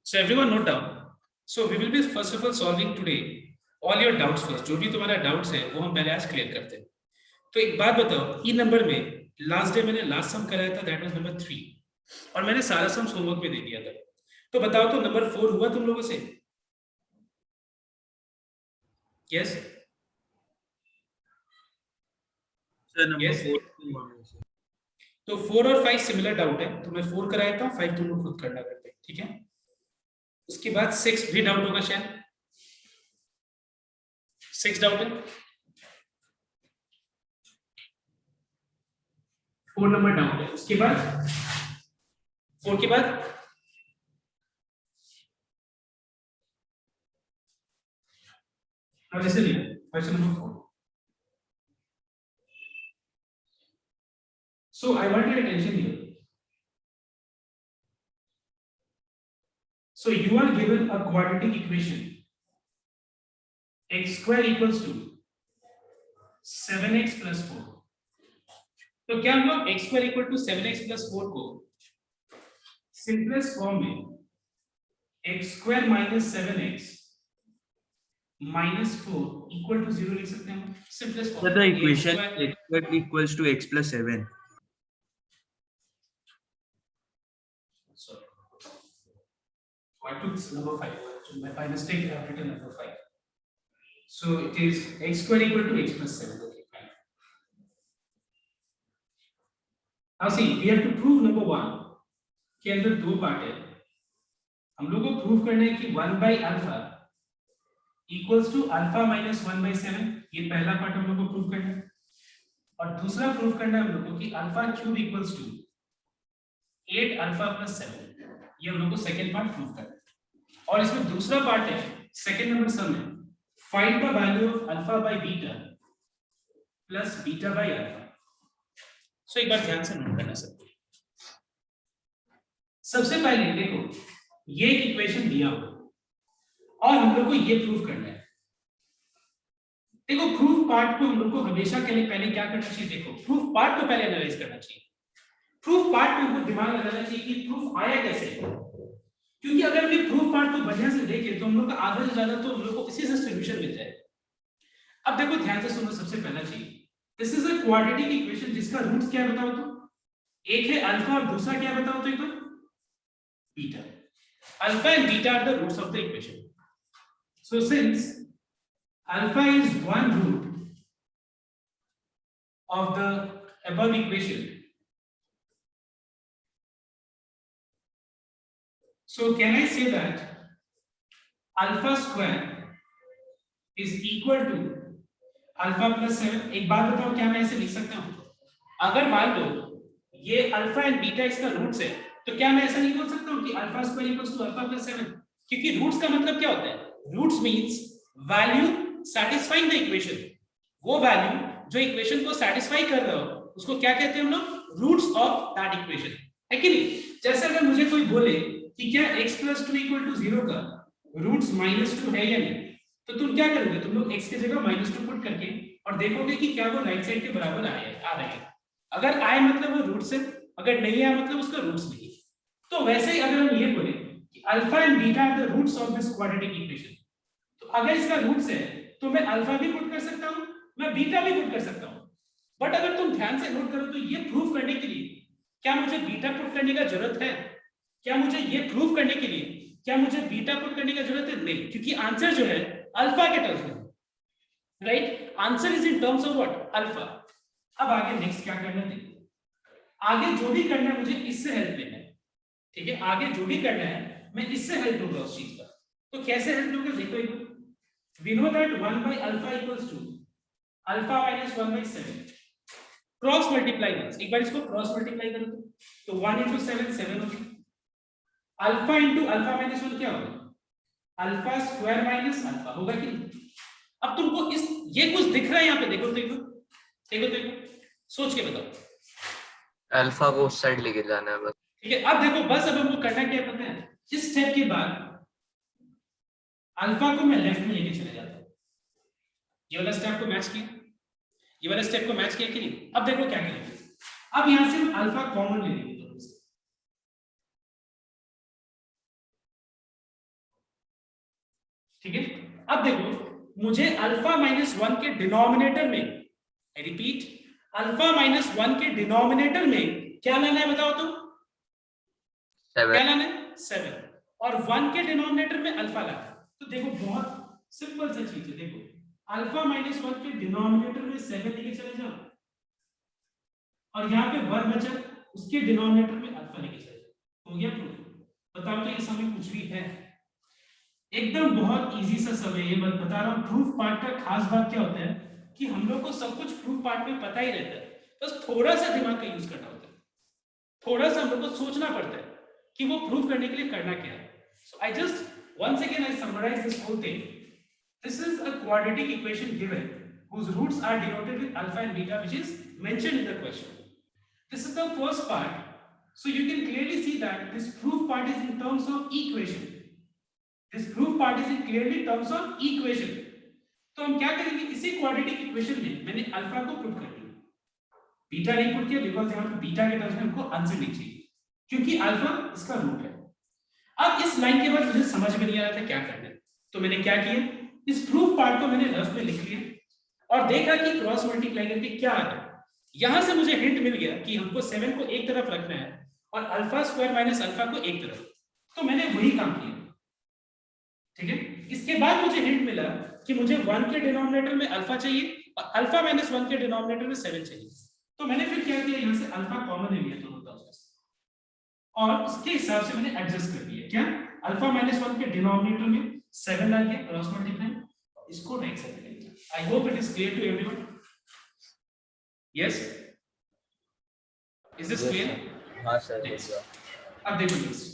So everyone note down. So we will be first of all solving today all your doubts first. जो भी तुम्हारा doubts है वो हम पहले आज clear करते हैं. तो एक बात बताओ, ई नंबर में लास्ट डे मैंने लास्ट सम कराया था, दैट वाज नंबर 3 और मैंने सारा सम होमवर्क में दे दिया था. तो बताओ तो नंबर 4 हुआ तुम लोगों से? Yes sir number yes. 4 तो 4 और 5 सिमिलर डाउट है, तो मैं 4 कराया था, 5 तुम लोग खुद करना करते हैं, ठीक है. उसके बाद 6 भी डाउट होगा शायद. 6 डाउट है. 4 नंबर डाउट है. उसके बाद 4 के बाद अब ऐसे लिया question number 4. So I want your attention here. So you are given a quadratic equation x square equals to 7x plus 4. तो क्या हम लोग x square equal to 7x plus 4 को सिंपलेस्ट फॉर्म में x square minus 7x minus 4 equal to 0 लिख सकते हैं हम. Simplest form. the equation x squared equals to x plus 7. Sorry. I took number 5. So by mistake I have written number 5. So it is x square equal to x plus 7. Okay, fine. Now see, we have to prove number 1 के अंदर दो part है. हम लोग को prove करना है कि 1 by alpha equals to alpha minus 1 by 7. ये पहला पार्ट हम लोग को प्रूव करना है. और दूसरा प्रूव करना है हम लोग को कि alpha cube equals to 8 alpha plus 7. ये हम लोग को सेकंड पार्ट प्रूव करना है. और इसमें दूसरा पार्ट है, सेकंड नंबर सम है, find the value of alpha by beta plus beta by alpha. So एक बार ध्यान से नोट करना सब. सबसे पहले देखो, ये एक इक्वेशन दिया हो और हम लोग को ये प्रूव करना है. देखो प्रूफ पार्ट को हम लोग को हमेशा के लिए पहले क्या करना चाहिए, देखो प्रूफ पार्ट को पहले एनालाइज करना चाहिए. प्रूफ पार्ट में हमको दिमाग लगाना चाहिए कि प्रूफ आया कैसे. क्योंकि अगर हम प्रूफ पार्ट को बढ़िया से देखें तो हम लोग का आधा से ज्यादा तो हम लोग को इसी से सॉल्यूशन मिल जाए. अब देखो ध्यान से सुनो. सबसे पहला चीज, this is a quadratic equation जिसका रूट्स क्या है बताओ तो. एक है अल्फा और दूसरा क्या है बताओ तो एक बार. Beta. Alpha and beta are the roots of the equation. So since alpha is one root of the above equation, so can I say that alpha square is equal to alpha plus 7. एक बात बताओ, क्या मैं ऐसे लिख सकता हूँ? अगर मान लो ये अल्फा एंड बीटा इसका रूट्स है, तो क्या मैं ऐसा नहीं बोल सकता हूँ कि alpha square equals to alpha plus 7? क्योंकि रूट्स का मतलब क्या होता है? Roots means value satisfying the equation. वो वैल्यू जो इक्वेशन को सैटिस्फाई कर रहा हो उसको क्या कहते हैं हम लोग? Roots of that equation. है कि नहीं? जैसे अगर मुझे कोई बोले कि क्या x plus 2 equal to 0 का रूट्स -2 है या नहीं, तो तुम क्या करोगे? तुम लोग x की जगह -2 पुट करके और देखोगे कि क्या वो राइट साइड के बराबर आ रहा है. अगर आए मतलब वो रूट्स है, अगर नहीं आया मतलब उसका रूट्स नहीं. तो वैसे ही अगर हम ये बोले कि alpha and beta are the roots of this quadratic equation, तो अगर इसका रूट्स है तो मैं अल्फा भी पुट कर सकता हूं, मैं बीटा भी पुट कर सकता हूं. बट अगर तुम ध्यान से नोट करो तो ये प्रूव करने के लिए क्या मुझे बीटा पुट करने का जरूरत है? क्या मुझे ये प्रूव करने के लिए क्या मुझे बीटा पुट करने की जरूरत है? नहीं, क्योंकि आंसर जो है अल्फा के टर्म्स में, right? Answer is in terms of what? Alpha. अब आगे नेक्स्ट क्या करना है? आगे जो भी करना है मुझे इससे हेल्प लेना है. ठीक है, आगे जो भी करना है मैं इससे हेल्प लूंगा उस चीज का. तो कैसे हेल्प लूंगा? देखो एक बार, we know that 1 by alpha equals to alpha minus 1 by 7. Cross multiply means, एक बार इसको क्रॉस मल्टीप्लाई करो तो 1 into 7 7 हो गया. अल्फा इंटू अल्फा माइनस 1 क्या होगा? अल्फा स्क्वायर माइनस अल्फा होगा कि नहीं? अब तुमको इस ये कुछ दिख रहा है यहाँ पे? देखो देखो देखो देखो, सोच के बताओ. अल्फा को उस साइड लेके जाना है बस. ठीक है, अब देखो बस अब हमको करना क्या पता है? इस स्टेप के बाद अल्फा को मैं लेफ्ट में लेके चले जाता हूँ. ये वाला स्टेप को मैच किया, ये वाला स्टेप को मैच किया कि नहीं? अब देखो क्या करेंगे. अब यहाँ से हम अल्फा कॉमन ले लेंगे. ठीक है, अब देखो मुझे अल्फा माइनस 1 के डिनोमिनेटर में, रिपीट, अल्फा माइनस 1 के डिनोमिनेटर में क्या लाना है बताओ तो? 7 क्या लाना है? 7, और 1 के डिनोमिनेटर में अल्फा लाना है। तो देखो बहुत सिंपल सा चीज है, देखो अल्फा माइनस 1 के डिनोमिनेटर में 7 लेके चले जाओ, और यहाँ पे 1 बचा, उसके डिनोमिनेटर में अल्फा लेके चले जाओ, हो गया प्रूफ। बताओ तो इस समय कुछ भी है? एकदम बहुत इजी सा सब है, ये मैं बता रहा हूँ। प्रूफ पार्ट का खास बात क्या होता है कि हम लोग को सब कुछ प्रूफ पार्ट में पता ही रहता है, बस थोड़ा सा दिमाग का यूज करना होता है, थोड़ा सा हम लोग को सोचना पड़ता है कि वो प्रूफ करने के लिए करना क्या है। So I just once again I summarize this whole thing. This is a quadratic equation given whose roots are denoted with alpha and beta, which is mentioned in the question. This is the first part. So you can clearly see that this proof part is in terms of equation. This proof part is in clearly terms of equation. तो हम क्या करेंगे, इसी quadratic equation में मैंने alpha को put कर दिया, बीटा नहीं पुट किया, बिकॉज यहाँ पे बीटा के टर्म्स में हमको आंसर नहीं चाहिए, क्योंकि अल्फा इसका रूट है। अब इस लाइन के बाद मुझे समझ में नहीं आ रहा था क्या करना है, तो मैंने क्या किया, इस प्रूफ पार्ट को मैंने रफ में लिख लिया और देखा कि क्रॉस मल्टीप्लाई करके क्या आ रहा है। यहां से मुझे हिंट मिल गया कि हमको 7 को एक तरफ रखना है और अल्फा स्क्वायर माइनस अल्फा को एक तरफ, तो मैंने वही काम किया। ठीक है, इसके बाद मुझे हिंट मिला कि मुझे 1 के डिनोमिनेटर में अल्फा चाहिए और अल्फा माइनस 1 के डिनोमिनेटर में 7 चाहिए, तो मैंने फिर क्या किया, यहां से अल्फा कॉमन ले लिया दोनों टर्म्स और उसके हिसाब से मैंने एडजस्ट कर दिया। क्या, अल्फा माइनस 1 के डिनोमिनेटर में 7 ला के क्रॉस मल्टीप्लाई, इसको राइट साइड ले लिया। I hope it is clear to everyone. Yes, is this clear? हाँ सर। अब देखो नेक्स्ट,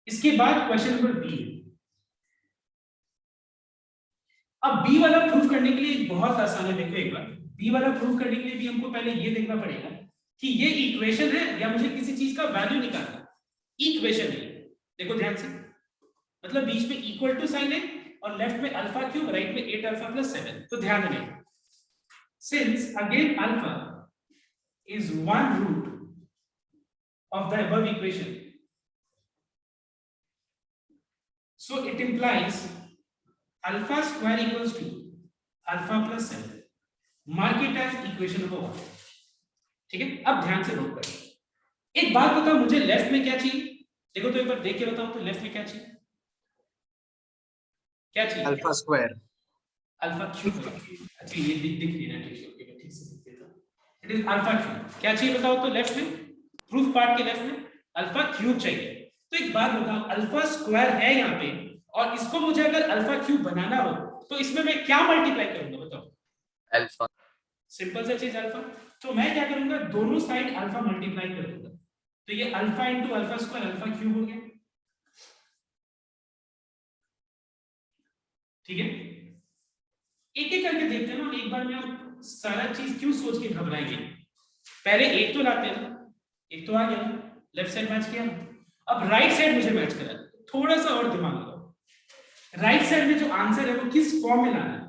इसके बाद क्वेश्चन नंबर बी। अब बी वाला प्रूफ करने के लिए बहुत आसान है। देखो एक बार, बी वाला प्रूफ करने के लिए भी हमको पहले ये देखना पड़ेगा कि ये इक्वेशन है या मुझे किसी चीज का वैल्यू निकालना। इक्वेशन है, देखो ध्यान से, मतलब बीच में इक्वल टू साइन है और लेफ्ट में अल्फा क्यूब, राइट में 8 अल्फा प्लस 7। तो ध्यान दें, since again alpha is one root of the above equation, so it implies alpha square equals to alpha plus 7. Mark it as equation number 1. ठीक है, अब ध्यान से नोट करें। एक बात बताओ, मुझे लेफ्ट में क्या चाहिए? देखो तो एक बार देख के बताओ तो लेफ्ट में क्या चाहिए? क्या चाहिए? Alpha square, alpha cube. अच्छा ये दिख नहीं रहा, ठीक से दिख देता। It is alpha cube. क्या चाहिए बताओ तो लेफ्ट में, प्रूफ पार्ट के लेफ्ट में अल्फा क्यूब चाहिए। तो एक बात बताओ, अल्फा स्क्वायर है यहाँ पे और इसको मुझे अगर अल्फा क्यूब बनाना हो तो इसमें मैं क्या मल्टीप्लाई करूंगा बताओ? अल्फा। सिंपल सा चीज अल्फा। तो मैं क्या करूंगा, दोनों साइड अल्फा मल्टीप्लाई कर दूंगा, तो ये alpha into alpha square alpha cube हो गया। ठीक है, एक एक करके देखते हैं ना, एक बार में हम सारा चीज क्यों सोच के घबराएंगे। पहले एक तो लाते हैं, एक तो आ गया, लेफ्ट साइड मैच किया, अब राइट साइड मुझे मैच करा, थोड़ा सा और दिमाग लगाओ। राइट साइड में जो आंसर है वो किस फॉर्म में लाना है?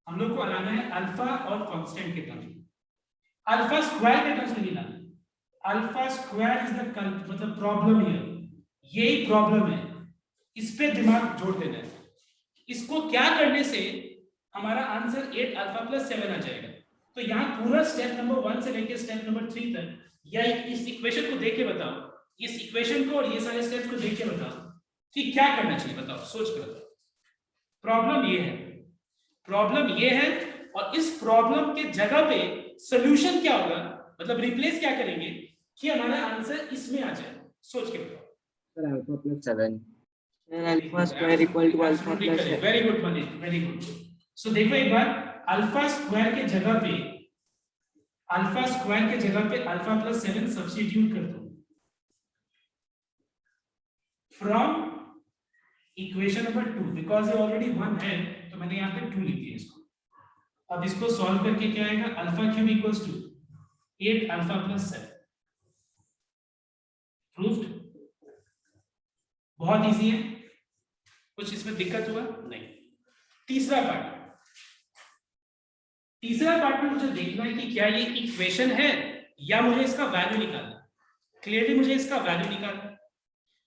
हम लोग को लाना है अल्फा और कांस्टेंट के टर्म्स में, अल्फा स्क्वायर के टर्म्स में नहीं लाना। अल्फा स्क्वायर इज द मतलब प्रॉब्लम है, यही प्रॉब्लम है, इस पे दिमाग जोड़ देना है। इसको क्या करने से हमारा आंसर 8 अल्फा प्लस 7 आ जाएगा। तो यहाँ पूरा स्टेप नंबर 1 से लेकर स्टेप नंबर 3 तक, या इस इक्वेशन को देख के बताओ, इस इक्वेशन को और ये सारे स्टेप्स को देख के बताओ कि क्या करना चाहिए, बताओ, सोच कर बताओ। प्रॉब्लम ये है, प्रॉब्लम ये है, और इस प्रॉब्लम के जगह पे सॉल्यूशन क्या होगा, मतलब रिप्लेस क्या करेंगे कि हमारा आंसर इसमें आ जाए। सोच के बताओ। Sir alpha plus 7। Alpha square equal to alpha plus 7। Very good Manish, very good. So देखो एक बार, अल्फा स्क्वायर के जगह पे, अल्फा स्क्वायर के जगह पे अल्फा प्लस 7 सब्स्टिट्यूट कर दो फ्रॉम इक्वेशन नंबर 2, बिकॉज ये ऑलरेडी 1 है तो मैंने यहाँ पे 2 लिख दिया इसको। अब इसको सॉल्व करके क्या आएगा, alpha cube equals to 8 alpha plus 7। Proved, बहुत इजी है, कुछ इसमें दिक्कत हुआ नहीं। तीसरा पार्ट, तीसरा पार्ट में मुझे देखना है कि क्या ये इक्वेशन है या मुझे इसका वैल्यू निकालना। क्लियरली मुझे इसका वैल्यू निकालना,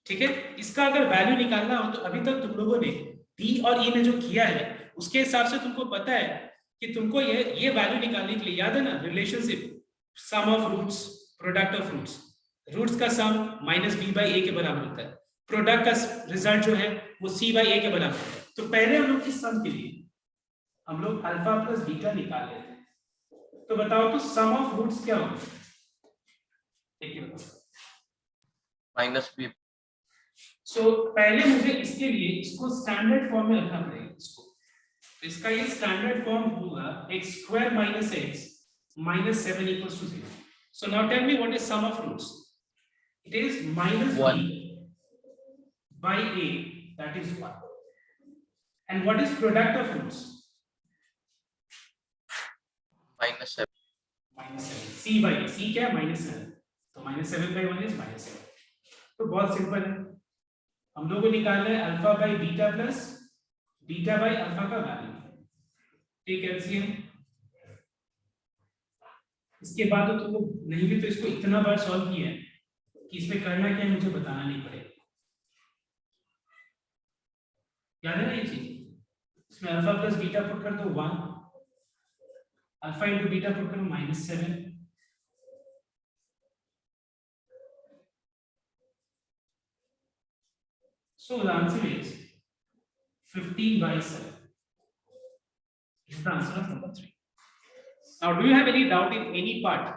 ठीक है। इसका अगर वैल्यू निकालना हो तो अभी तक तुम लोगों ने डी और ई ने जो किया है उसके हिसाब से तुमको पता है कि तुमको ये वैल्यू निकालने के लिए, याद है ना relationship, sum of roots product of roots, roots का sum minus B by A के बराबर होता है, प्रोडक्ट का रिजल्ट जो है वो सी बाई ए के बराबर होता है। तो पहले हम लोग इस सम के लिए हम लोग अल्फा प्लस बीटा निकाल लेते हैं। तो बताओ तो सम ऑफ रूट्स क्या होगा? देखिए माइनस बी। सो पहले मुझे इसके लिए इसको स्टैंडर्ड फॉर्म में रखना पड़ेगा इसको। तो इसका ये स्टैंडर्ड फॉर्म होगा x square minus x minus 7 equals to 0. So now tell me what is sum of roots? It is minus 1 b by a, that is 1. And what is product of roots? minus 7 Minus 7. c by a. c क्या है? minus 7. तो minus 7 by 1 is minus 7. तो बहुत simple है, हम लोग को निकालना है alpha by beta plus beta by alpha का वैल्यू। ठीक है एलसीएम। इसके बाद तो तुमको नहीं भी तो इसको इतना बार सॉल्व किया है कि इसमें करना क्या है मुझे बताना नहीं पड़ेगा। याद है ना ये चीज? इसमें अल्फा प्लस बीटा पुट कर दो 1, अल्फा इंटू बीटा पुट करो -7, so the answer is 15 by 7 is the answer of number 3. Now do you have any doubt in any part?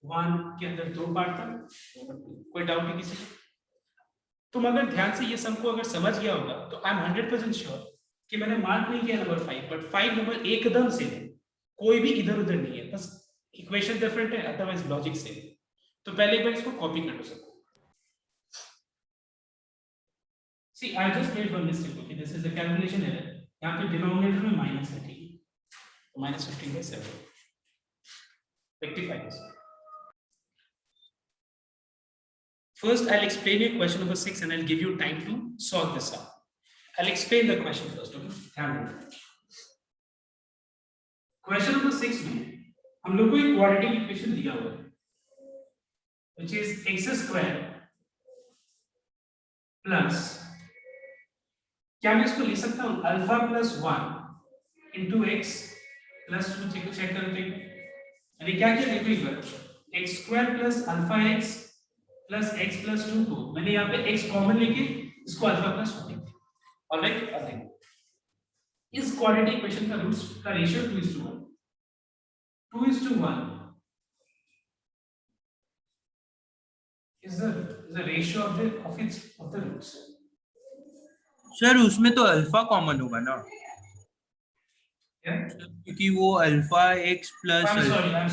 1 के अंदर 2 पार्ट था, कोई डाउट नहीं किसी को? तुम अगर ध्यान से ये सम को अगर समझ गया होगा तो आई एम 100% श्योर कि मैंने मार्क नहीं किया नंबर 5, बट 5 नंबर एकदम से कोई भी इधर उधर नहीं है, बस इक्वेशन डिफरेंट है, अदरवाइज लॉजिक सेम। तो पहले एक बार इसको कॉपी कर लो सबको। See, I just made one mistake. Okay, this is a calculation error. यहाँ पे डिनोमिनेटर में माइनस है, ठीक है? तो -15 by 7. Rectify this. First, I'll explain you question number 6, and I'll give you time to solve this out. I'll explain the question first. Okay? ध्यान रखो. Question number 6 में हम लोग को एक quadratic equation दिया हुआ है, which is x square plus, क्या मैं इसको लिख सकता हूं alpha plus 1 into x plus 2, check करते हैं। यानी क्या किया देखो एक बार, x square plus alpha x plus x plus 2 को मैंने यहाँ पे एक्स कॉमन लेके इसको अल्फा प्लस 1 लिख दिया। ऑलराइट, अब देखो इस क्वाड्रेटिक इक्वेशन का रूट्स का ratio 2:1, 2:1 is the ratio of the roots. Sir उसमें तो अल्फा कॉमन होगा ना, क्योंकि वो alpha x plus. I'm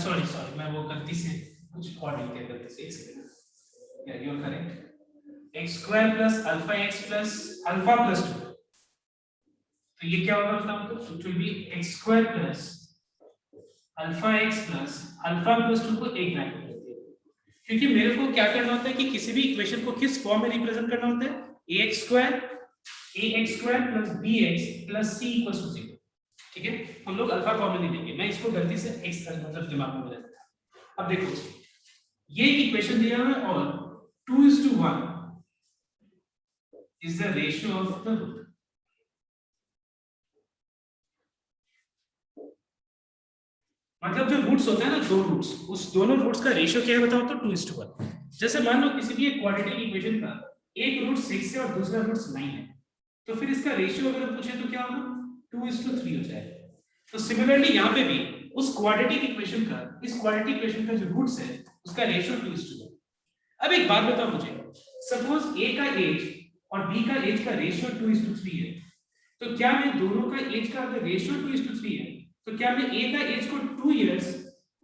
sorry, मैं वो गलती से कुछ और लिख दिया गलती से, एक सेकंड। Yeah you are correct, x square plus alpha x plus alpha plus 2, तो ये क्या होगा बताओ तो? It will be x square plus alpha x plus alpha plus 2 को एक ब्रैकेट में रखते हैं, क्योंकि मेरे को क्या करना होता है कि किसी भी इक्वेशन को किस फॉर्म में रिप्रेजेंट करना होता है, ax square plus bx plus c equals to 0। ठीक है, हम लोग अल्फा कॉमन नहीं लेंगे, मैं इसको गलती से x मतलब दिमाग में बदल दिया। अब देखो ये इक्वेशन दिया हुआ है और 2:1 is the ratio of the root. मतलब जो रूट्स होता है ना, दो रूट्स, उस दोनों रूट्स का रेशियो क्या है बताओ तो 2:1। जैसे मान लो किसी भी एक क्वाड्रेटिक इक्वेशन का एक रूट 6 है और दूसरा रूट 9 है, तो फिर इसका रेशियो अगर पूछे तो क्या होगा, 2:3 हो जाएगा। तो सिमिलरली यहाँ पे भी उस क्वाड्रेटिक इक्वेशन का, इस क्वाड्रेटिक इक्वेशन का जो रूट्स है उसका रेशियो 2:1। अब एक बात बताओ मुझे, सपोज ए का एज और बी का एज का रेशियो 2:3 है, तो क्या मैं दोनों का एज का अगर रेशियो 2:3 है तो क्या मैं ए का एज को 2 इयर्स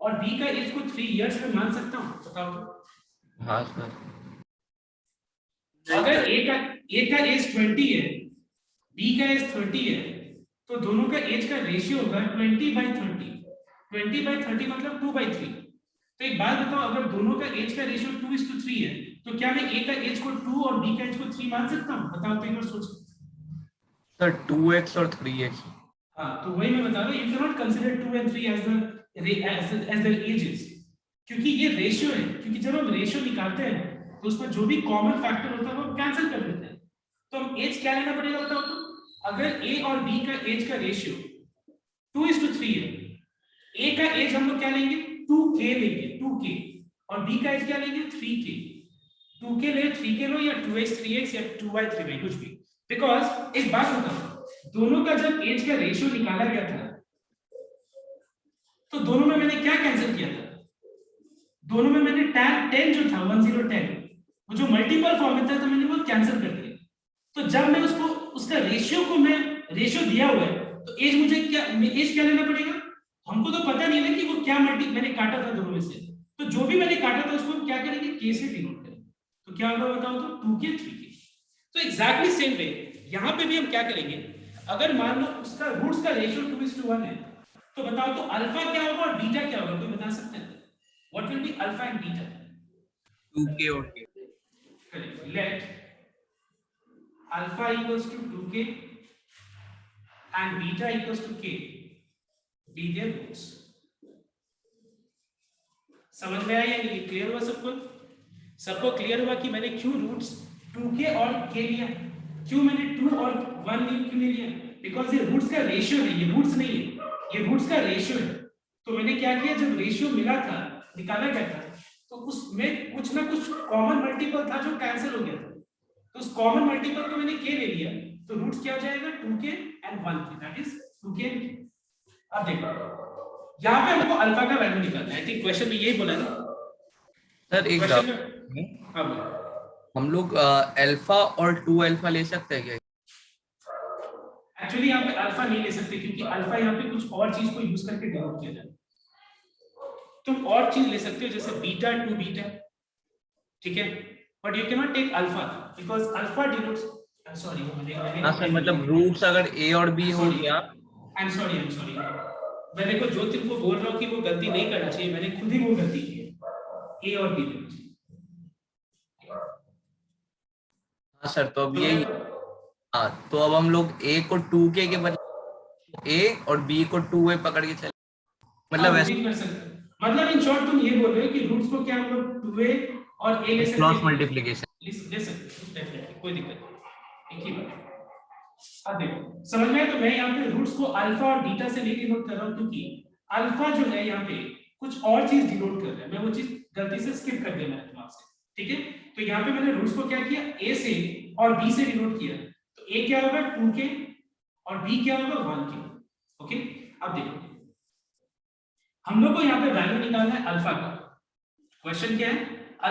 और बी का एज को 3 इयर्स में मान सकता हूं? बताओ तो। हाँ सर। अगर ए का एज 20 है, बी का एज 30 है, तो दोनों का एज का रेशियो होगा 20/30। 20/30 मतलब 2/3। तो एक बात बताओ, अगर दोनों का एज का रेशियो 2:3 है, तो क्या मैं ए का एज को 2 और बी का एज को 3 मान सकता हूं? बताओ तो एक बार सोच। सर 2x और 3x। हाँ, तो वही मैं बता रहा हूँ, you cannot consider 2 and 3 as the ages, क्योंकि ये रेशियो है। क्योंकि जब हम रेशियो निकालते हैं तो उसमें जो भी कॉमन फैक्टर होता है वो कैंसिल कर देते हैं, तो हम एज क्या लेना पड़ेगा बताओ तो? अगर ए और बी का एज का रेशियो 2:3 है, ए का एज हम लोग क्या लेंगे 2k लेंगे 2k, और बी का एज क्या लेंगे 3k। 2k ले 3k लो या 2x 3x या 2y 3y कुछ भी, बिकॉज एक बात बताओ, दोनों का जब एज का रेशियो निकाला गया था तो दोनों में मैंने क्या कैंसिल किया था, दोनों में मैंने tan 10 जो था 1010 वो जो मल्टीपल फॉर्म में था तो मैंने वो कैंसिल कर दिया। तो जब मैं उसको उसका रेशियो को मैं रेशियो दिया हुआ है तो एज मुझे क्या एज क्या लेना पड़ेगा, हमको तो पता नहीं है कि वो क्या मैंने काटा था दोनों में से, तो जो भी मैंने काटा था उसको हम क्या करेंगे k से डिनोट करेंगे। तो क्या होगा बताओ तो 2k 3k। तो एग्जैक्टली सेम वे यहां पे भी हम क्या करेंगे, अगर मान लो उसका रूट्स का रेशियो 2:1 है तो बताओ तो अल्फा क्या होगा और बीटा क्या होगा, कोई बता सकता है what will be alpha and beta. 2k और k. Correct, let alpha equals to 2k and beta equals to k be their roots। समझ में आया ये क्लियर हुआ सबको, सबको क्लियर हुआ कि मैंने क्यों रूट्स 2k और k लिया, क्यों मैंने 2 और 1 क्यों नहीं लिया, बिकॉज ये रूट्स का रेशियो है, ये रूट्स नहीं है, ये रूट्स का रेशियो है। तो मैंने क्या किया, जब रेशियो मिला था निकाला गया था तो उसमें कुछ ना कुछ कॉमन मल्टीपल था जो कैंसिल हो गया था, तो उस कॉमन मल्टीपल को मैंने k ले लिया, तो रूट्स क्या हो जाएगा 2k and 1k, that is 2k and k। अब देखो यहां पे हमको अल्फा का वैल्यू निकालना है, आई थिंक क्वेश्चन में यही बोला ना सर एक क्वेश्चन डाउट, में। अब हम लोग अल्फा और 2 अल्फा ले सकते हैं क्या? एक्चुअली यहाँ पे अल्फा नहीं ले सकते क्योंकि अल्फा यहाँ पे कुछ और चीज को यूज करके डिनोट किया जाए, तुम और चीज ले सकते हो जैसे बीटा 2 बीटा, ठीक है, but you can not take alpha because alpha denotes, sorry हाँ सर, मतलब रूट्स अगर a और b हो गया। आई एम सॉरी मैं देखो जो तुमको बोल रहा हूँ कि वो गलती नहीं करना चाहिए, मैंने खुद ही वो गलती की है, a और b लेना चाहिए। हाँ सर, तो अब यही, हाँ तो अब हम लोग a को 2k के बदले a और b को 2a पकड़ के चले, मतलब हाँ, ऐसे वो भी कर सकते हैं। मतलब इन शॉर्ट तुम ये बोल रहे हो कि रूट्स को क्या हम लोग 2a और a ले सकते क्रॉस हैं, मल्टीप्लिकेशन। ले सकते हैं डेफिनेटली, कोई दिक्कत नहीं, एक ही बात। अब देखो समझ में आया, तो मैं यहाँ पे रूट्स को अल्फा और बीटा से नहीं डिनोट कर रहा हूँ क्योंकि अल्फा जो है यहाँ पे कुछ और चीज डिनोट कर रहा है, मैं वो चीज गलती से स्किप कर दिया मैंने दिमाग से, ठीक है। तो यहाँ पे मैंने रूट्स को क्या किया, a से और b से डिनोट किया, तो a क्या होगा 2k और b क्या होगा 1k, ओके। अब देखो हम लोग को यहाँ पे वैल्यू निकालना है अल्फा का, क्वेश्चन क्या है,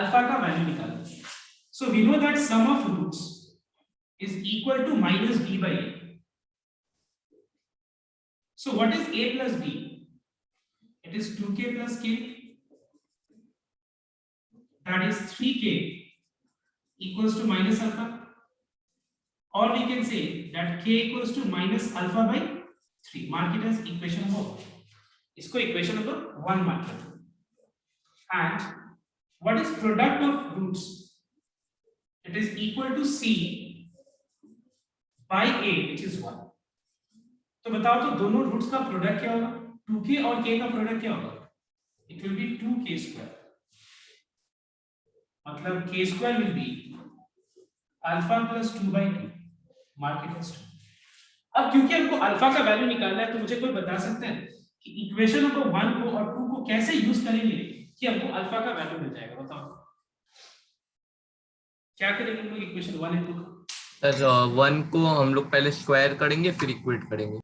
अल्फा का वैल्यू निकालना है। So we know that sum of roots is equal to minus b by a. So what is a plus b? It is 2k plus k, that is 3k equals to minus alpha, or we can say that k equals to minus alpha by 3, mark it as equation number 1, isko equation number 1 mark kar do। And what is product of roots? It is equal to c by a which is 1। तो बताओ तो दोनों roots का product क्या होगा, 2k और k का product क्या होगा, it will be 2k square, मतलब k square will be alpha plus 2 by 2, mark it as 2। अब क्योंकि हमको अल्फा का वैल्यू निकालना है तो मुझे कोई बता सकता है कि इक्वेशन नंबर 1 को और 2 को कैसे यूज करेंगे कि हमको अल्फा का वैल्यू मिल जाएगा, बताओ क्या करेंगे हम लोग इक्वेशन 1 और 2 को। सर 1 को हम लोग पहले स्क्वायर करेंगे फिर इक्वेट करेंगे।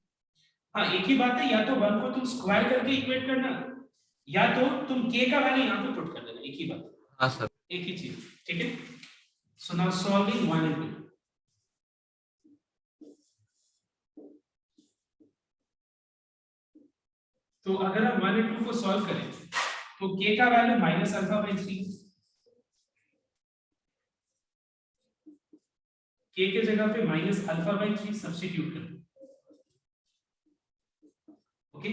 हाँ एक ही बात है, या तो 1 को तुम स्क्वायर करके इक्वेट करना या तो तुम k का वैल्यू यहाँ पे पुट कर देना, एक ही बात। हाँ सर, एक ही चीज, ठीक है। So now solving 1 and 2। तो अगर हम 1 and 2 को सॉल्व करें तो k का value minus alpha by 3, k के जगह पे माइनस अल्फा बाई 3 सब्स्टिट्यूट कर दो, ओके।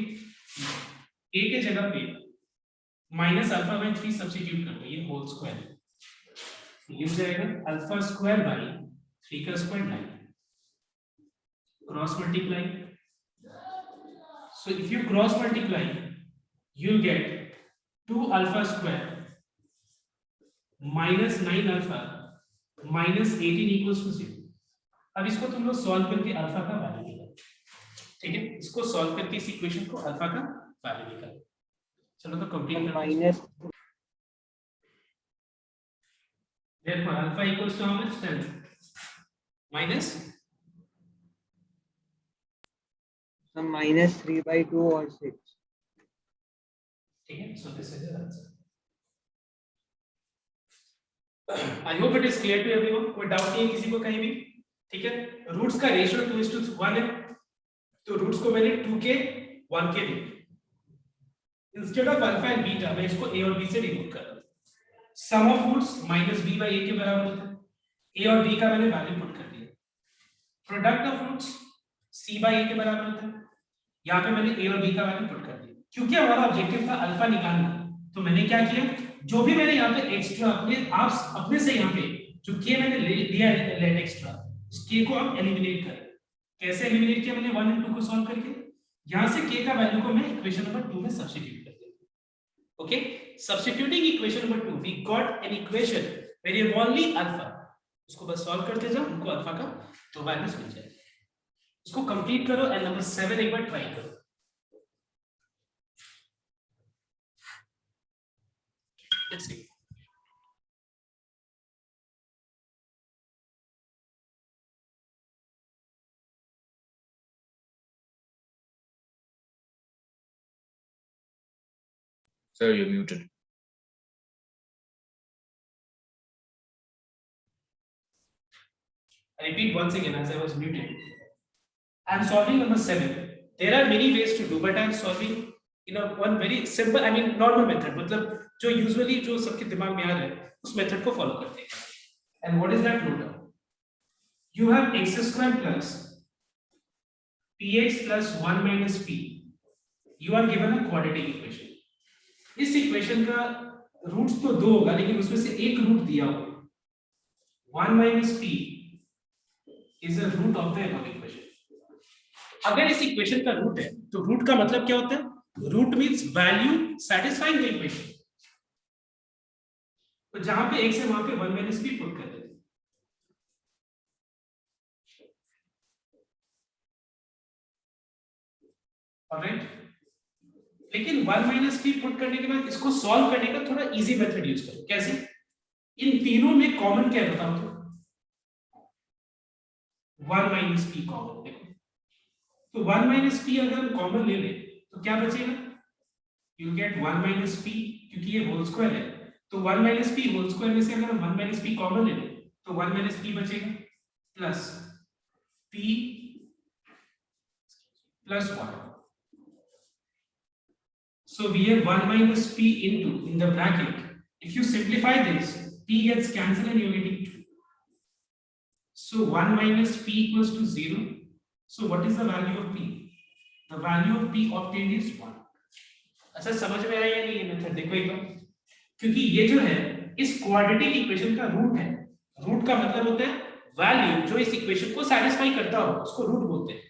k के जगह पे माइनस अल्फा बाई 3 सब्स्टिट्यूट कर दो, ये होल स्क्वायर ये हो जाएगा अल्फा स्क्वायर बाई 3 का square 9, cross multiply. So if you cross multiply, you'll get 2 alpha square minus 9 alpha minus 18 equals to 0. अब इसको तुम लोग सॉल्व करके अल्फा का वैल्यू निकालो, ठीक है, इसको सॉल्व करके इस इक्वेशन को अल्फा का वैल्यू निकालो। चलो तो कंप्लीट करते हैं। Minus therefore alpha equals to how much? 10 minus minus 3/2 और 6। ठीक है, so this is your answer. I hope it is clear to everyone. कोई डाउट नहीं है किसी को कहीं भी? ठीक है, रूट्स का रेशियो 2:1 है, तो रूट्स को मैंने 2 के 1 के दिए। Instead of alpha and beta मैं इसको a और b से डिनोट कर रहा हूं। सम ऑफ रूट्स -b/a के बराबर होता है, a और b का मैंने वैल्यू पुट कर दिया। प्रोडक्ट ऑफ रूट्स c/a के बराबर होता है, यहाँ पे मैंने a और b का वैल्यू पुट कर दिया। क्योंकि हमारा ऑब्जेक्टिव था अल्फा निकालना, तो मैंने क्या किया, जो भी मैंने यहाँ पे एक्स्ट्रा अपने से यहाँ पे जो k मैंने ले लिया है लेट एक्स्ट्रा, उस k को हम एलिमिनेट करें। कैसे एलिमिनेट किया मैंने 1 और 2 को सॉल्व करके, यहाँ से k का वैल्यू को मैं इक्वेशन नंबर 2 में सब्स्टिट्यूट कर दिया। Okay, substituting equation number 2 we got an equation where you have only alpha, उसको बस सॉल्व करते जाओ, उनको अल्फा का तो वैल्यूज मिल जाएगी। उसको कंप्लीट करो एंड नंबर 7 एक बार ट्राई करो। Let's see. Sir, you're muted. I repeat once again as I was muted. I am solving number 7. There are many ways to do, but I am solving in a one very simple, I mean normal method. मतलब जो usually जो सबके दिमाग में आ रहा है उस method को फॉलो करते हैं। And what is that note down? You have x square plus px plus 1 minus p. You are given a quadratic equation. इस इक्वेशन का रूट्स तो 2 होगा, लेकिन उसमें से एक रूट दिया होगा 1 minus p is a root of the above equation. अगर इस इक्वेशन का रूट है तो रूट का मतलब क्या होता है? Root means value satisfying the equation. तो जहां पे x है वहां पे 1 minus p पुट कर देते हैं। ऑलराइट, लेकिन 1 minus p पुट करने के बाद इसको सॉल्व करने का थोड़ा इजी मेथड यूज करो। कैसे? इन तीनों में कॉमन क्या है बताओ तो? 1 minus p कॉमन। देखो तो 1 minus p अगर हम कॉमन ले लें तो क्या बचेगा? यू गेट 1 minus p, क्योंकि ये होल स्क्वायर है तो 1 minus p होल स्क्वायर में से अगर हम 1 minus p कॉमन ले लें तो 1 minus p बचेगा plus p plus 1। So we have 1 minus p into, in the bracket, if you simplify this, p gets cancelled and you're getting 2. So 1 minus p equals to 0. So what is the value of p? The value of p obtained is 1. अच्छा, समझ में आया या नहीं ये method? देखो एक बार, क्योंकि ये जो है इस क्वाड्रेटिक इक्वेशन का रूट है। रूट का मतलब होता है वैल्यू जो इस इक्वेशन को सैटिस्फाई करता हो उसको रूट बोलते हैं।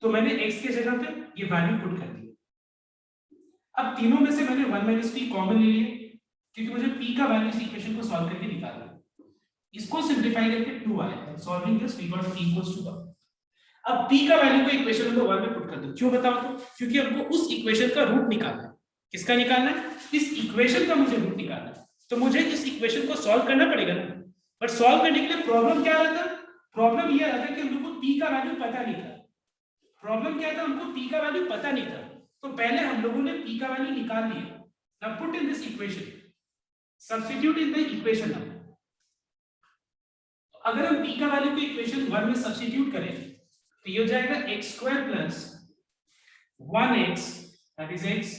तो मैंने x के जगह पे ये वैल्यू पुट कर दी। अब तीनों में से मैंने 1 minus p कॉमन ले लिया क्योंकि मुझे p का वैल्यू इस इक्वेशन को सॉल्व करके निकालना है। इसको सिंपलीफाई करके 2 आया, solving this we got p equals to 1। अब p का वैल्यू को इक्वेशन नंबर 1 में पुट कर दो। क्यों बताओ तो? क्योंकि हमको उस इक्वेशन का रूट निकालना है। किसका निकालना है? इस इक्वेशन का मुझे रूट निकालना है, तो मुझे इस इक्वेशन को सॉल्व करना पड़ेगा ना। बट सॉल्व करने के लिए प्रॉब्लम क्या रहता? प्रॉब्लम ये रहता कि हम लोग को p का वैल्यू पता नहीं था। प्रॉब्लम क्या था? हमको p का वैल्यू पता नहीं था, तो पहले हम लोगों ने p का वैल्यू निकाल लिया। Now put in this equation, substitute in the equation now. अगर हम p का वैल्यू को इक्वेशन 1 में सब्स्टिट्यूट करें तो ये हो जाएगा x square plus 1x, that is x,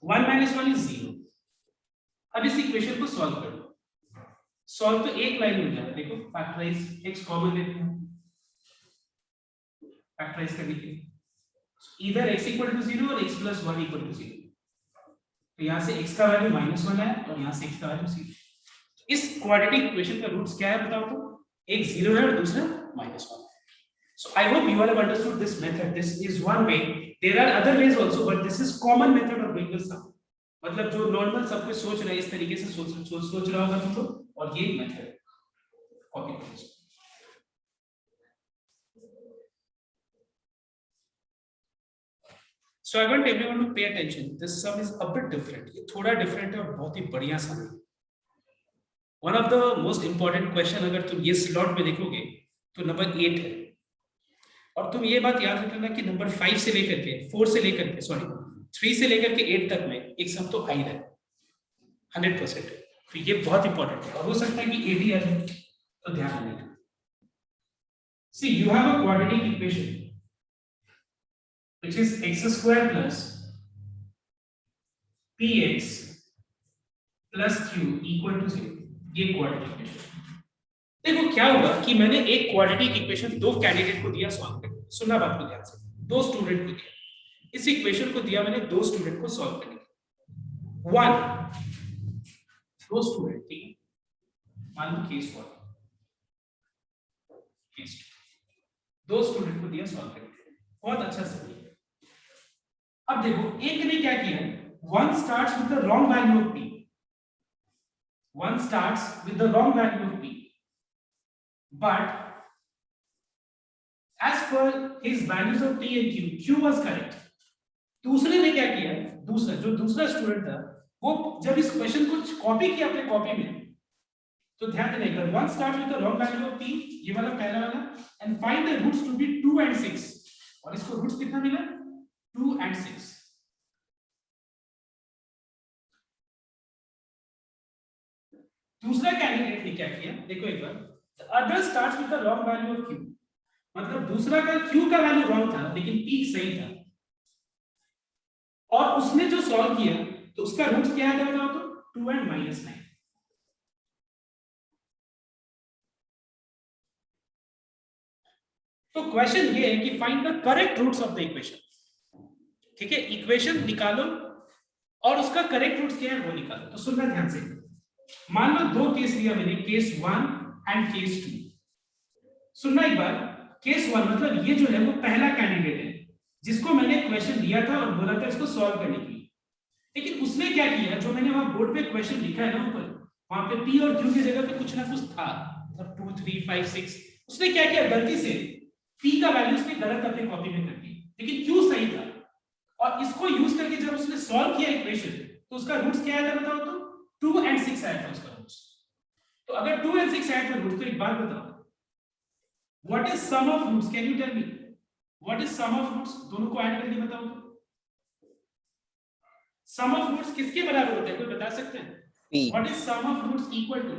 1 minus 1 is 0। अब इस इक्वेशन को सॉल्व कर लो। सॉल्व तो एक लाइन में जाएगा। देखो फैक्टराइज, x कॉमन लेते हैं फैक्टराइज करने के लिए, इधर x इक्वल टू 0 और x प्लस 1 इक्वल टू 0। तो यहाँ से x का वैल्यू -1 है और यहाँ से x का वैल्यू 0। इस क्वाड्रेटिक इक्वेशन का रूट्स क्या है बताओ तो? एक 0 है और दूसरा -1 है। So I hope you all have understood this method. This is one way. There are other ways also, but this is common method of doing the sum. मतलब जो नॉर्मल सब कुछ सोच रहा है इस तरीके से सोच रहा होगा तुम लोग, और ये मेथड कॉपी करो। So I want everyone to pay attention. This sum is a bit different. ये थोड़ा different है और बहुत ही बढ़िया sum है. One of the most important question अगर तुम ये slot में देखोगे तो नंबर 8 है. और तुम ये बात याद रखना कि नंबर 5 से लेकर के 4 से लेकर के सॉरी 3 से लेकर के 8 तक में एक सम तो आ ही रहा है 100%. तो ये बहुत इंपॉर्टेंट है और हो सकता है कि 8 ही आ जाए, तो ध्यान रखना. See, you have a quadratic equation which is x square plus px plus q equal to 0. ये क्वाड्रेटिक इक्वेशन. देखो क्या होगा कि मैंने एक क्वाड्रेटिक इक्वेशन दो कैंडिडेट को दिया सॉल्व करने. सुनना बात को ध्यान से. दो स्टूडेंट को दिया. इस इक्वेशन को दिया मैंने दो स्टूडेंट को सॉल्व करने के लिए. वन दो स्टूडेंट, ठीक है, मान लो केस 1 केस 2 दो स्टूडेंट को दिया सॉल्व करने के लिए. बहुत अच्छा से. अब देखो एक ने क्या किया, one starts with the wrong value of p. One starts with the wrong value of p, but as per his values of t and q was correct. दूसरे ने क्या किया, दूसरा स्टूडेंट था, वो जब इस क्वेश्चन को कॉपी किया अपने कॉपी में, तो ध्यान देना, one start with the wrong value of p, ये वाला पहला वाला, and find the roots to be 2 and 6. और इसको रूट्स कितना मिला, 2 and 6. दूसरा कैंडिडेट ने क्या किया, देखो एक बार, the other starts with the wrong value of q. मतलब दूसरा का q का वैल्यू रॉन्ग था लेकिन p सही था, और उसने जो सॉल्व किया तो उसका रूट्स क्या है बताओ तो, 2 and -9. तो क्वेश्चन ये है कि find the correct roots of the equation. ठीक है, इक्वेशन निकालो और उसका करेक्ट रूट्स क्या है वो निकालो. तो सुनना ध्यान से. मान लो दो केस लिया मैंने, केस 1 एंड केस 2. सुनना एक बार. केस 1 मतलब ये जो है वो पहला कैंडिडेट है जिसको मैंने क्वेश्चन दिया था और बोला था इसको सॉल्व करने के लिए. लेकिन उसने क्या किया, जो मैंने वहां बोर्ड पे क्वेश्चन लिखा है ना ऊपर, वहां पे p और q की जगह पे कुछ ना कुछ था, मतलब 2 3 5 6. उसने क्या किया, गलती से p का वैल्यू उसने गलत अपनी कॉपी में कर दी, लेकिन q सही था. और इसको यूज करके जब उसने सॉल्व किया इक्वेशन तो उसका रूट्स क्या आया था बताओ तो, 2 and 6 आया था उसका रूट्स. तो अगर 2 and 6 आया था रूट्स, तो एक बात बताओ, what is sum of roots? Can you tell me what is sum of roots? दोनों को ऐड करके बताओ तो. सम ऑफ रूट्स किसके बराबर होता है, कोई बता सकते हैं? What is sum of roots equal to?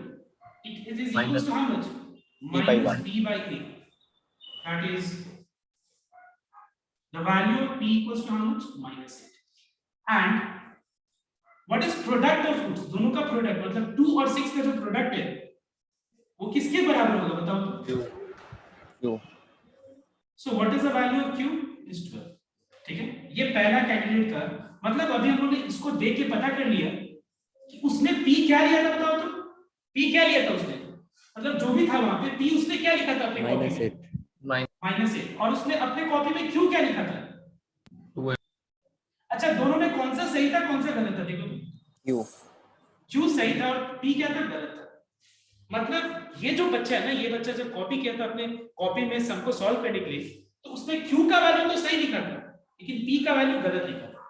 It is equal to how much? minus b by a. That is the value of p equals to how much? -8. And what is product of roots? दोनों का product मतलब 2 और 6 का जो product है वो किसके बराबर होगा बताओ तो? q. So what is the value of q? Is 12. ठीक है, ये पहला कैंडिडेट का मतलब अभी हम लोगों ने इसको देख के पता कर लिया कि उसने p क्या लिया था बताओ तो. p क्या लिया था उसने, मतलब जो भी था वहां पे p उसने क्या लिखा था अपनी कॉपी में? -8. और उसने अपने कॉपी में q क्या लिखा था? 2. अच्छा, दोनों में कौन सा सही था कौन सा गलत था? देखो q सही था और p क्या था, गलत था. मतलब ये जो बच्चा है ना, ये बच्चा जब कॉपी किया था अपने कॉपी में सम को सॉल्व करने के लिए, तो उसने q का वैल्यू तो सही लिखा था लेकिन p का वैल्यू गलत लिखा था.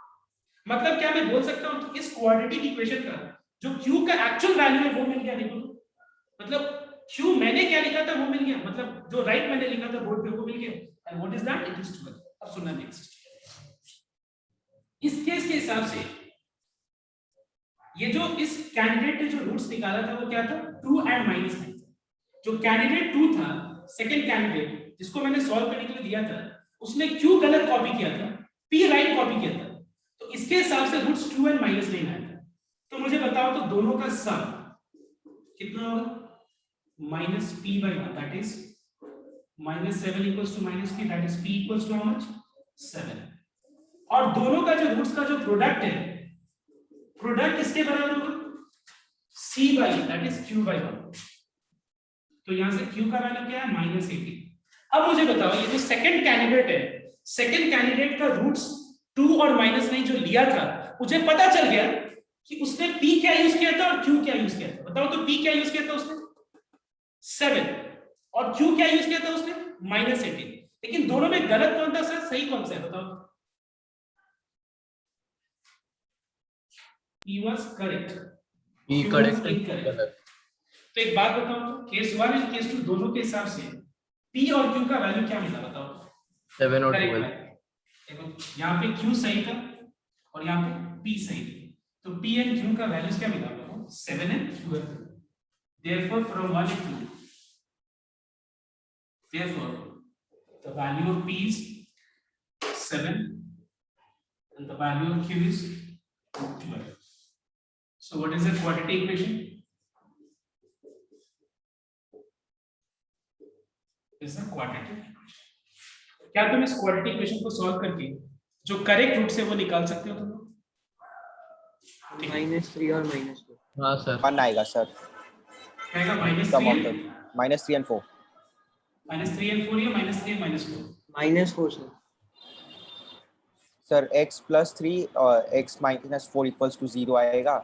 मतलब क्या मैं बोल सकता हूं कि इस क्वाड्रेटिक इक्वेशन का जो q का एक्चुअल वैल्यू है वो मिल गया. देखो मतलब q मैंने क्या लिखा था वो मिल गया, मतलब जो राइट मैंने लिखा था बोर्ड पे वो मिल गया. And what is that? It is 12. अब सुनना नेक्स्ट. इस केस के हिसाब से ये जो इस कैंडिडेट ने जो रूट्स निकाला था वो क्या था, 2 and -9. जो कैंडिडेट 2 था, सेकंड कैंडिडेट जिसको मैंने सॉल्व करने के लिए दिया था, उसने q गलत कॉपी किया था, p राइट कॉपी किया था. तो इसके हिसाब से रूट्स 2 and -9 आया था. तो मुझे बताओ तो दोनों का सम कितना होगा? -p/1, that is -7 equals to -p, that is p equals to how much? 7. और दोनों का जो रूट्स का जो प्रोडक्ट है, प्रोडक्ट किसके बराबर होगा? c/, that is q/1. तो यहां से q का वैल्यू क्या है? -18. अब मुझे बताओ ये जो सेकंड कैंडिडेट है, सेकंड कैंडिडेट का रूट्स 2 और -9 जो लिया था, मुझे पता चल गया कि उसने p क्या यूज किया था और q क्या यूज किया था. बताओ तो p क्या यूज किया था उसने? 7. और q क्या यूज किया था उसने? -18. लेकिन दोनों में गलत कौन था सर, सही कौन सा है बताओ? P was correct, B Q was correct incorrect. तो एक बात बताओ तो केस 1 और केस 2 दोनों के हिसाब से P और Q का वैल्यू क्या मिला बताओ? 7 और Correct 12 है। देखो यहाँ पे Q सही था और यहाँ पे P सही थी, तो P and Q का वैल्यूज क्या मिला आपको? 7 and 12. Therefore from 1 to 2, therefore the value of P is 7 and the value of Q is 12. So what is the quadratic equation? Is the quadratic equation. क्या तुम इस quadratic equation को solve करके जो करेक्ट रूट से वो निकाल सकते हो तुम लोग? -3 और -2. हाँ सर 1 आएगा सर आएगा -3 सम of and the -3 and 4 -3 and 4 या -3 and -4? -4 sir. सर x + 3 और x - 4 = 0 आएगा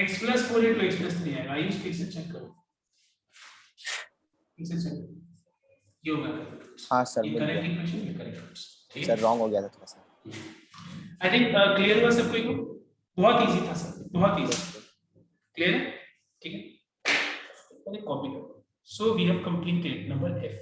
x + 4 into x + 3 आएगा। आयुष ठीक से चेक करो, ठीक से चेक करो, ये होगा हाँ सर ये मिल करेक्ट गया इक्वेशन, ये करेक्ट रूट्स। ठीक सर रॉन्ग हो गया था थोड़ा सा आई थिंक क्लियर हुआ सबको? को बहुत इजी था सर, बहुत इजी। क्लियर है? ठीक है, कॉपी करो। So we have completed number F.